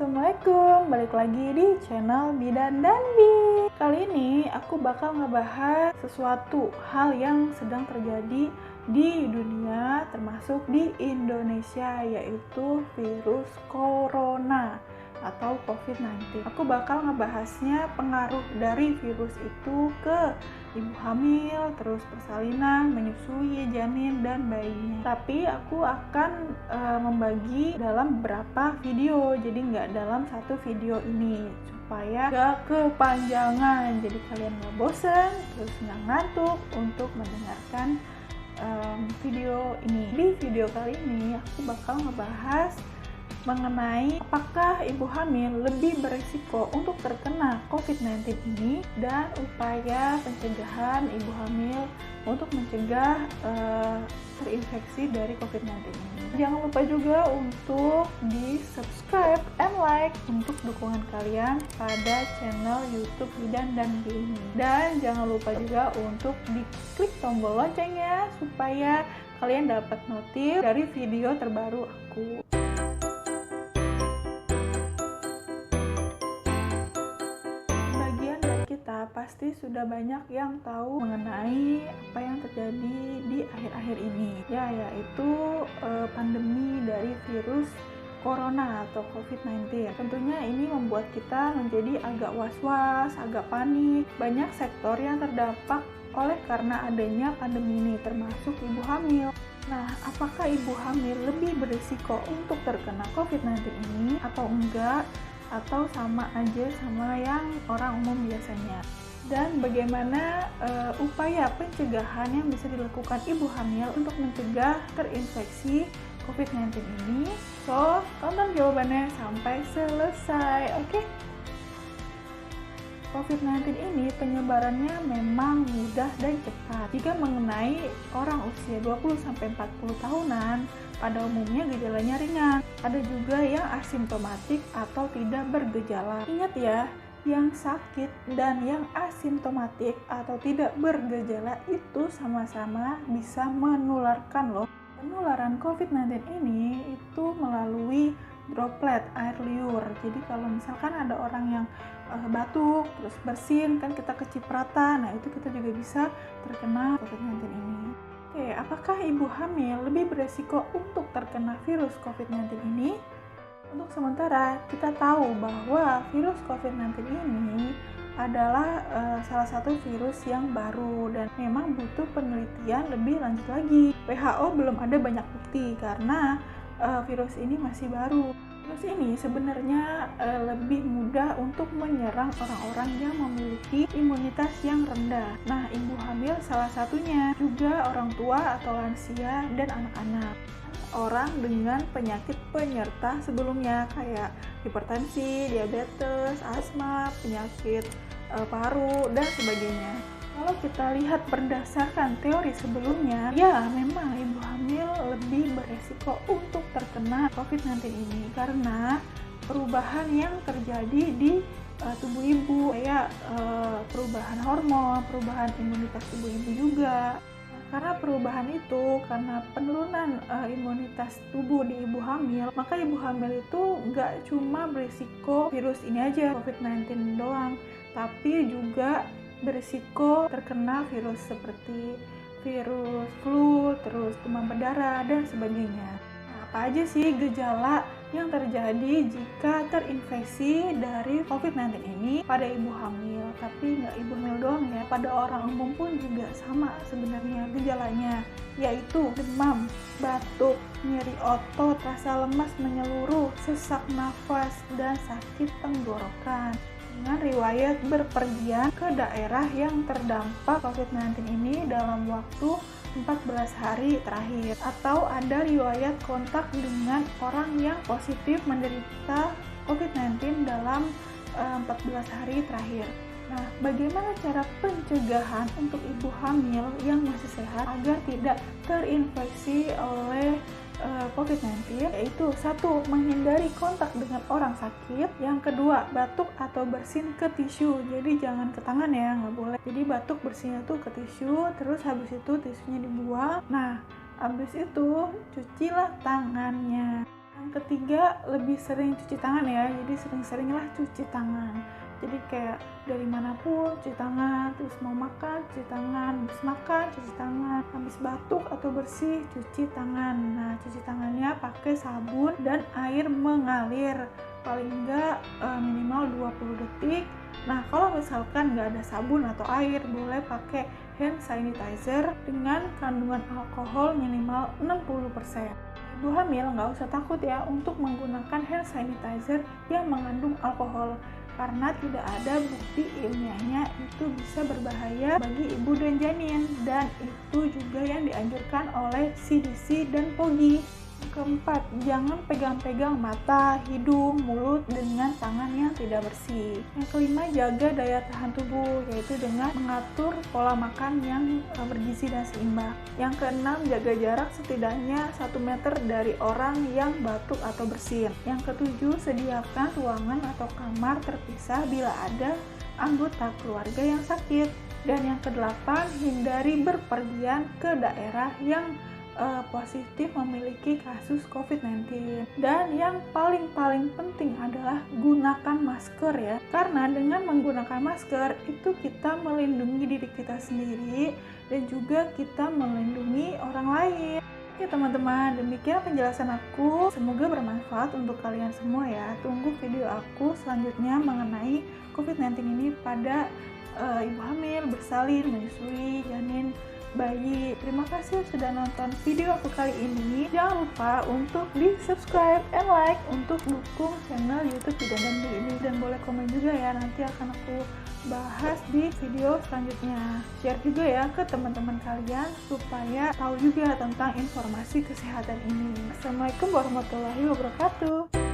Assalamualaikum, balik lagi di channel Bidan dan Bi. Kali ini aku bakal ngebahas sesuatu hal yang sedang terjadi di dunia, termasuk di Indonesia, yaitu virus corona atau COVID-19. Aku bakal ngebahasnya pengaruh dari virus itu ke ibu hamil, terus persalinan, menyusui, janin, dan bayinya. Tapi aku akan membagi dalam beberapa video, jadi nggak dalam satu video ini, supaya nggak kepanjangan, jadi kalian nggak bosan, terus nggak ngantuk untuk mendengarkan video ini. Di video kali ini aku bakal ngebahas mengenai apakah ibu hamil lebih berisiko untuk terkena COVID-19 ini dan upaya pencegahan ibu hamil untuk mencegah terinfeksi dari COVID-19 ini. Jangan lupa juga untuk di subscribe and like untuk dukungan kalian pada channel YouTube Bidan dan Bi ini. Dan jangan lupa juga untuk diklik tombol loncengnya supaya kalian dapat notif dari video terbaru aku. Pasti sudah banyak yang tahu mengenai apa yang terjadi di akhir-akhir ini, yaitu pandemi dari virus corona atau COVID-19. Tentunya ini membuat kita menjadi agak was-was, agak panik. Banyak sektor yang terdampak oleh karena adanya pandemi ini, termasuk ibu hamil. Nah, apakah ibu hamil lebih berisiko untuk terkena COVID-19 ini atau enggak? Atau sama aja sama yang orang umum biasanya? Dan bagaimana upaya pencegahan yang bisa dilakukan ibu hamil untuk mencegah terinfeksi COVID-19 ini? So, tonton jawabannya sampai selesai, oke? COVID-19 ini penyebarannya memang mudah dan cepat. Jika mengenai orang usia 20-40 tahunan, pada umumnya gejalanya ringan. Ada juga yang asimptomatik atau tidak bergejala. Ingat ya, yang sakit dan yang asimptomatik atau tidak bergejala itu sama-sama bisa menularkan loh. Penularan COVID-19 ini itu melalui droplet air liur. Jadi kalau misalkan ada orang yang batuk, terus bersin, kan kita kecipratan, nah itu kita juga bisa terkena COVID-19 ini. Oke, apakah ibu hamil lebih beresiko untuk terkena virus COVID-19 ini? Untuk sementara, kita tahu bahwa virus COVID-19 ini adalah salah satu virus yang baru dan memang butuh penelitian lebih lanjut lagi. WHO belum ada banyak bukti karena virus ini masih baru. Virus ini sebenarnya lebih mudah untuk menyerang orang-orang yang memiliki imunitas yang rendah. Nah, ibu hamil salah satunya, juga orang tua atau lansia dan anak-anak. Orang dengan penyakit penyerta sebelumnya kayak hipertensi, diabetes, asma, penyakit paru, dan sebagainya. Kalau kita lihat berdasarkan teori sebelumnya, ya memang ibu hamil lebih beresiko untuk terkena COVID-19 ini karena perubahan yang terjadi di tubuh ibu, kayak perubahan hormon, perubahan imunitas tubuh ibu juga. Karena perubahan itu, karena penurunan imunitas tubuh di ibu hamil, maka ibu hamil itu nggak cuma berisiko virus ini aja, COVID-19 doang, tapi juga berisiko terkena virus seperti virus flu, terus demam berdarah, dan sebagainya. Nah, apa aja sih gejala yang terjadi jika terinfeksi dari COVID-19 ini pada ibu hamil? Tapi nggak ibu hamil doang ya, pada orang umum pun juga sama sebenarnya gejalanya, yaitu demam, batuk, nyeri otot, rasa lemas menyeluruh, sesak nafas, dan sakit tenggorokan. Dengan riwayat berpergian ke daerah yang terdampak COVID-19 ini dalam waktu 14 hari terakhir, atau ada riwayat kontak dengan orang yang positif menderita COVID-19 dalam 14 hari terakhir. Nah, bagaimana cara pencegahan untuk ibu hamil yang masih sehat agar tidak terinfeksi oleh COVID-19? Yaitu 1. Menghindari kontak dengan orang sakit. Yang kedua, batuk atau bersin ke tisu. Jadi jangan ke tangan ya, nggak boleh. Jadi batuk bersinnya tuh ke tisu, terus habis itu tisunya dibuang. Nah, habis itu cucilah tangannya. Yang ketiga, lebih sering cuci tangan ya, jadi sering-seringlah cuci tangan. Jadi kayak dari manapun cuci tangan, terus mau makan cuci tangan, habis makan cuci tangan, habis batuk atau bersih cuci tangan. Nah, cuci tangannya pakai sabun dan air mengalir, paling enggak minimal 20 detik. Nah, kalau misalkan nggak ada sabun atau air, boleh pakai hand sanitizer dengan kandungan alkohol minimal 60%. Ibu hamil nggak usah takut ya untuk menggunakan hand sanitizer yang mengandung alkohol, karena tidak ada bukti ilmiahnya itu bisa berbahaya bagi ibu dan janin, dan itu juga yang dianjurkan oleh CDC dan POGI. Keempat, jangan pegang-pegang mata, hidung, mulut dengan tangan yang tidak bersih. Yang kelima, jaga daya tahan tubuh, yaitu dengan mengatur pola makan yang bergizi dan seimbang. Yang keenam, jaga jarak setidaknya 1 meter dari orang yang batuk atau bersin. Yang ketujuh, sediakan ruangan atau kamar terpisah bila ada anggota keluarga yang sakit. Dan yang kedelapan, hindari berpergian ke daerah yang positif memiliki kasus COVID-19. Dan yang paling penting adalah gunakan masker ya, karena dengan menggunakan masker itu kita melindungi diri kita sendiri dan juga kita melindungi orang lain. Oke teman-teman, demikian penjelasan aku, semoga bermanfaat untuk kalian semua ya. Tunggu video aku selanjutnya mengenai COVID-19 ini pada ibu hamil, bersalin, menyusui, janin, bayi. Terima kasih sudah nonton video aku kali ini. Jangan lupa untuk di subscribe and like untuk dukung channel YouTube Bidan dan Bi ini, dan boleh komen juga ya, nanti akan aku bahas di video selanjutnya. Share juga ya ke teman-teman kalian supaya tahu juga tentang informasi kesehatan ini. Assalamualaikum warahmatullahi wabarakatuh.